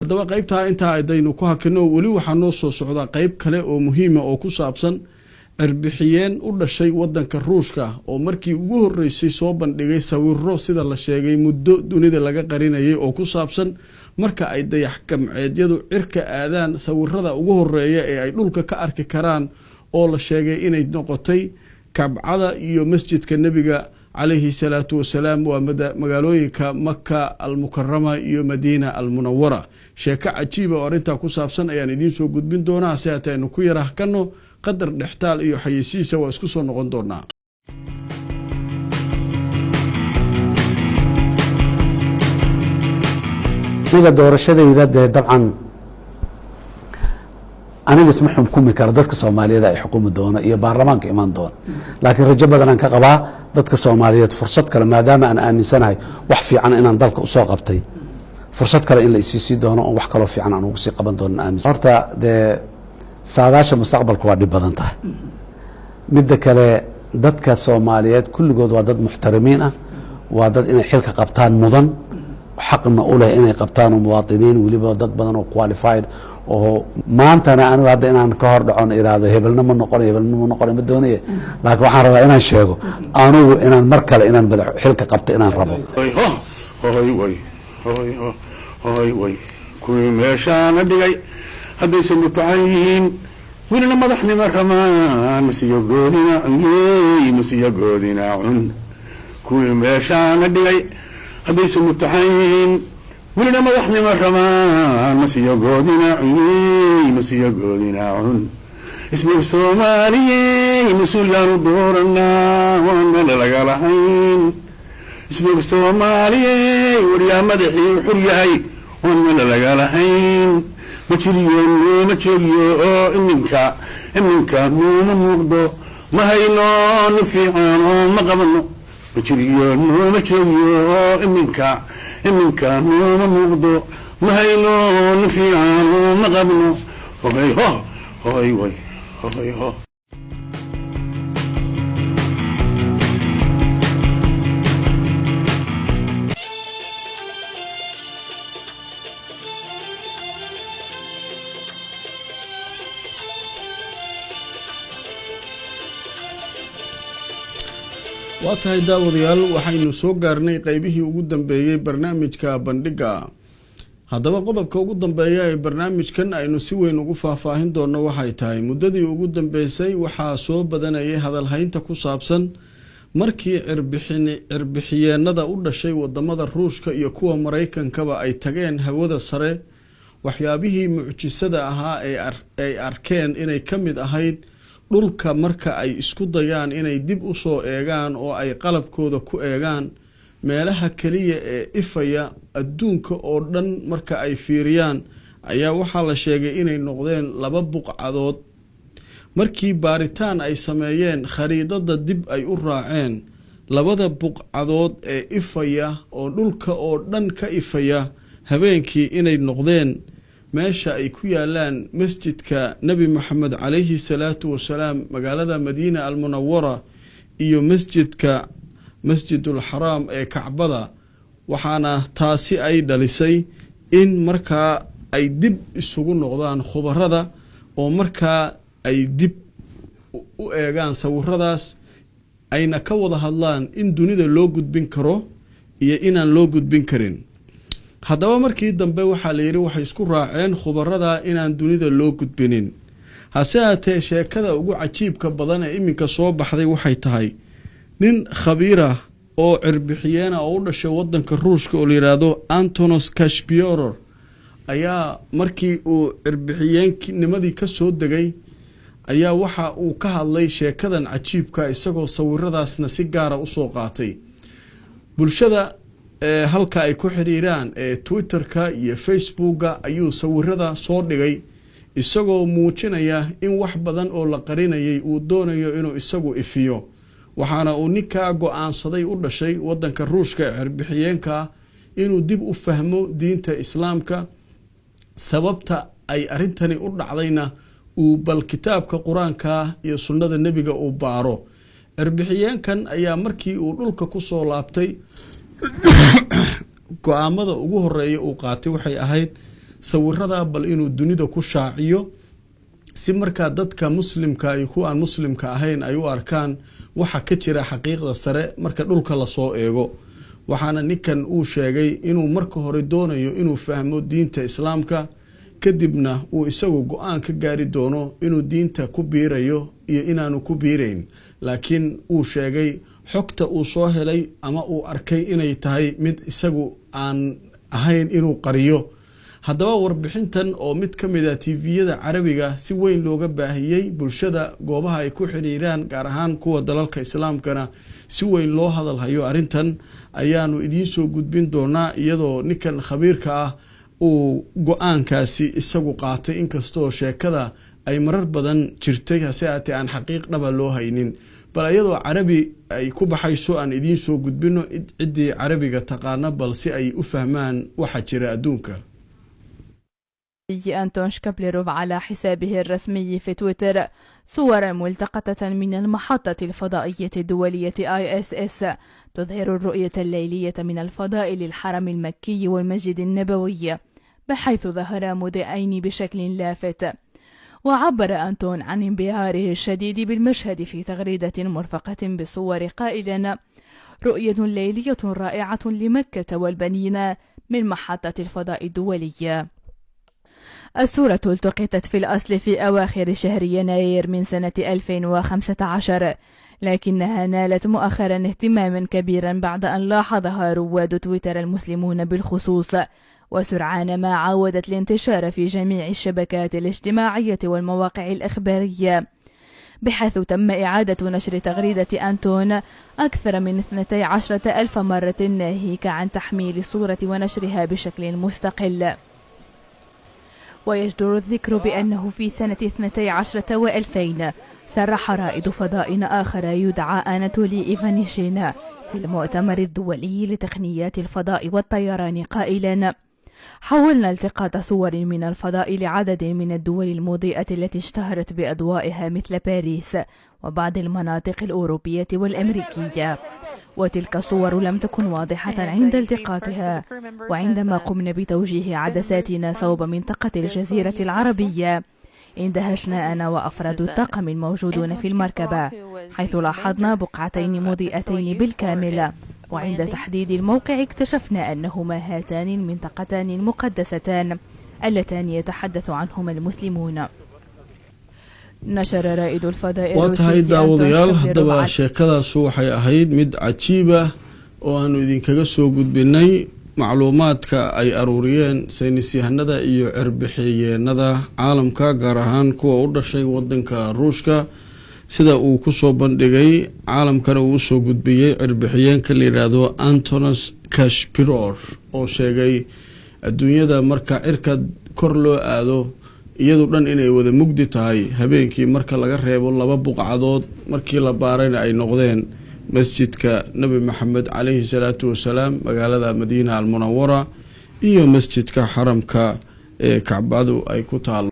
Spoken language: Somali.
haddaba qaybtaa intaa aydaynu ku hakino weli waxaa noo soo socdaa qayb kale oo muhiima oo ku saabsan cirbixiyeen u dhashay wadanka Ruushka oo markii ugu horeysay soo bandhigay sawirro sida la sheegay muddo dunida laga qarinayay oo ku saabsan marka ay dayax gamceedyadu cirka aadaan sawirrada ugu horeeya ee ay dhulka ka arki karaan oo la sheegay inay noqotay kabcada iyo masjidka nabiga عليه الصلاة والسلام ومغالوينك مكة المكرمة iyo مدينة المنورة sheeko cajiib oo arinta ku saabsan ayaan idin soo gudbin doonaa si aanu ku yarahkano qadar dhextaal iyo xayisiisa waa isku soo noqon doonaa aniga doorashadayda dabcan aniga isma xukumi karo dadka Soomaaliyeed ay xukumi doona iyo baarlamaanka iman doona laakiin rajo badan aan ka qabaa dadka Soomaaliyeed fursad kale maadaama aan aaminsanahay wax fiican inaan dalka u soo qabtay fursad kale in la isiisi doono oo wax kale fiican aan ugu sii qaban doono aaminsan horta de saadaasha mustaqbalku waa dhib badan tahay midda kale dadka Soomaaliyeed kulligood waa dad muxtarimiin ah waa dad inay xilka qabtaan mudan xaqna u leh inay qabtaan muwaadiniin waliba dad badan oo qualified oo maantana anigu hadda inaan ka hor dhacon iraado hebelna ma noqon ma doonayo laakiin waxaan rabaa inaan sheego anigu inaan mar kale inaan madax xilka qabto inaan rabo hoy kuwii meeshaan dhigay haddaysan mutacayin wilina madaxnimo ramaan masiyo goodina cun kuwii meeshaan dhigay haddaysan mutacayin wilina madaxnimo ramaan masiyo goodina cun ismiga Soomaaliyeed masuulaan dooranaa waana laga lahayn ismiga Soomaaliyeed wariyaa madaxii xur yahay waana laga lahayn ma jiriyo iminka muuma muuqdo ma hayno nin fiican oo ma qabno ma jiriyo iminka muuma muuqdo ma hayno nin fiican oo ma qabno hoy waatahay daawadayaal waxaynu soo gaarnay qaybihii ugu dambeeyay barnaamijka bandhiga haddaba qodobka ugu dambeeya ee barnaamijkan aynu si weyn ugu faahfaahin doono waxay tahay muddadii ugu dambeysay waxaa soo badanayay hadalhaynta ku saabsan markii cirbixiyeenada u dhashay wadamada Ruushka iyo kuwa Mareykankaba ay tageen hawada sare waxyaabihii mucjisada ahaa ay arkeen inay kamid ahayd dhulka marka ay isku dayaan inay dib u soo eegaan oo ay qalabkooda ku eegaan meelaha kaliya ee ifaya adduunka oo dhan marka ay fiiriyaan ayaa waxaa la sheegay inay noqdeen laba buqcadood markii baaritaan ay sameeyeen khariidada dib ay u raaceen labada buqcadood ee ifaya oo dhulka oo dhan ka ifaya habeenkii inay noqdeen meesha ay ku yaalaan masjidka Nabi Muhammad alayhi salatu wasalaam magaalada Madiina al-Munawwara iyo masjidul Haram ee Kacbada waxaana taasi ay dhalisay in markaa ay dib isugu noqdaan khubarada oo markaa ay dib u eegaan sawirradaas ayna ka wada hadlaan in dunida loo gudbin karo iyo inaan loo gudbin karin haddaba markii dambe waxaa la yiri waxay isku raaceen khubarada inaan dunida loo gudbinin hase ahaatee sheekada ugu cajiibka badan ee iminka soo baxday waxay tahay nin khabiira oo cirbixiyeena oo u dhashay wadanka Ruushka oo la yiraahdo Antonos Kashpiorov ayaa markii uu cirbixiyeennimadii ka soo degay ayaa waxa uu ka hadlay sheekadan cajiibka isagoo sawirradaasna si gaar ah u soo qaatay bulshada halka ay ku xiriiraan Twitterka iyo Facebooka ayuu sawirrada soo dhigay isagoo muujinaya in wax badan oo la qarinayay uu doonayo inuu isagu ifiyo waxaana uu ninka go'aansaday u dhashay wadanka Ruushka cirbixiyeenka inuu dib u fahmo diinta Islaamka sababta ay arintani u dhacdayna uu bal kitaabka Quraanka iyo sunnada nabiga uu baaro cirbixiyeenkan ayaa markii uu dhulka ku soo laabtay go'aamada ugu horeeyay uu qaatay waxay ahayd sawirada bal inuu dunida ku shaaciyo si markaa dadka muslimka iyo kuwa aan muslimka ahayn ay u arkaan waxa ka jira xaqiiqda sare marka dhulka la soo eego waxaana ninkan uu sheegay inuu marka hore doonayo inuu fahmo diinta islaamka kadibna uu isagu go'aan ka gaari doono inuu diinta ku biirayo iyo inaanu ku biirayn laakiin uu sheegay xogta uu soo helay ama uu arkay inay tahay mid isagu aan ahayn inuu qariyo haddaba warbixintan oo mid ka mid ah TV-yada carabiga si weyn looga baahiyay bulshada goobaha ay ku xiriiraan gaar ahaan kuwa dalalka islaamkana si weyn loo hadal hayo arintan ayaanu idiin soo gudbin doonaa iyadoo ninkan khabiirka ah uu go'aankaasi isagu qaatay inkastoo sheekada ay marar badan jirtay hase aatee aan xaqiiq dhaba loo haynin bal iyadoo carabi ay ku baxayso aan idiin soo gudbino ciddii carabiga taqaana bal si ay u fahmaan waxa jira adduunka أنتون شكابليروف على حسابه الرسمي في تويتر صورا ملتقطة من المحطة الفضائية الدولية ISS تظهر الرؤية الليلية من الفضاء للحرم المكي والمسجد النبوي بحيث ظهر مضيئين بشكل لافت. وعبر أنتون عن انبهاره الشديد بالمشهد في تغريدة مرفقة بالصور قائلا: رؤية ليلية رائعة لمكة والبنين من محطة الفضاء الدولية. الصورة التقطت في الأصل في أواخر شهر يناير من سنة 2015 لكنها نالت مؤخرا اهتماما كبيرا بعد أن لاحظها رواد تويتر المسلمون بالخصوص وسرعان ما عاودت الانتشار في جميع الشبكات الاجتماعية والمواقع الإخبارية بحيث تم إعادة نشر تغريدة أنتون أكثر من 12,000 مرة ناهيك عن تحميل الصورة ونشرها بشكل مستقل. ويجدر الذكر بأنه في سنة 12 و2000 صرح رائد فضاء آخر يدعى أناتولي إيفانيشين في المؤتمر الدولي لتقنيات الفضاء والطيران قائلا: حاولنا التقاط صور من الفضاء لعدد من الدول المضيئة التي اشتهرت بأضوائها مثل باريس وبعض المناطق الأوروبية والأمريكية، وتلك الصور لم تكن واضحة عند التقاطها. وعندما قمنا بتوجيه عدساتنا صوب منطقة الجزيرة العربية اندهشنا أنا وأفراد الطاقم الموجودون في المركبة حيث لاحظنا بقعتين مضيئتين بالكامل، وعند تحديد الموقع اكتشفنا أنهما هاتان المنطقتان المقدستان اللتان يتحدث عنهما المسلمون. نشر رائد الفضاء واتهاي داوديال هدبا sheekadaas waxay ahayd mid cajiib ah oo aanu idinkaga soo gudbinay macluumaadka ay aruuriyeen saynisyahanada iyo cirbixiyeenada caalamka gaar ahaan kuwa u dhashay wadanka Ruushka sida uu ku soo bandhigay caalamkana uu soo gudbiyay cirbixiyeenka la yiraahdo Antonis Kashpirov oo sheegay adduunyada marka cirka kor loo aado iyadu dhan inay wada mugdi tahay habeenkii marka laga reebo laba buqcadood markii la baarayna ay noqdeen masjidka Nabi Maxamed calayhi salaatu wasalaam magaalada Madiina al-Munawwara iyo masjidka xaramka ee Kacbadu ay ku taal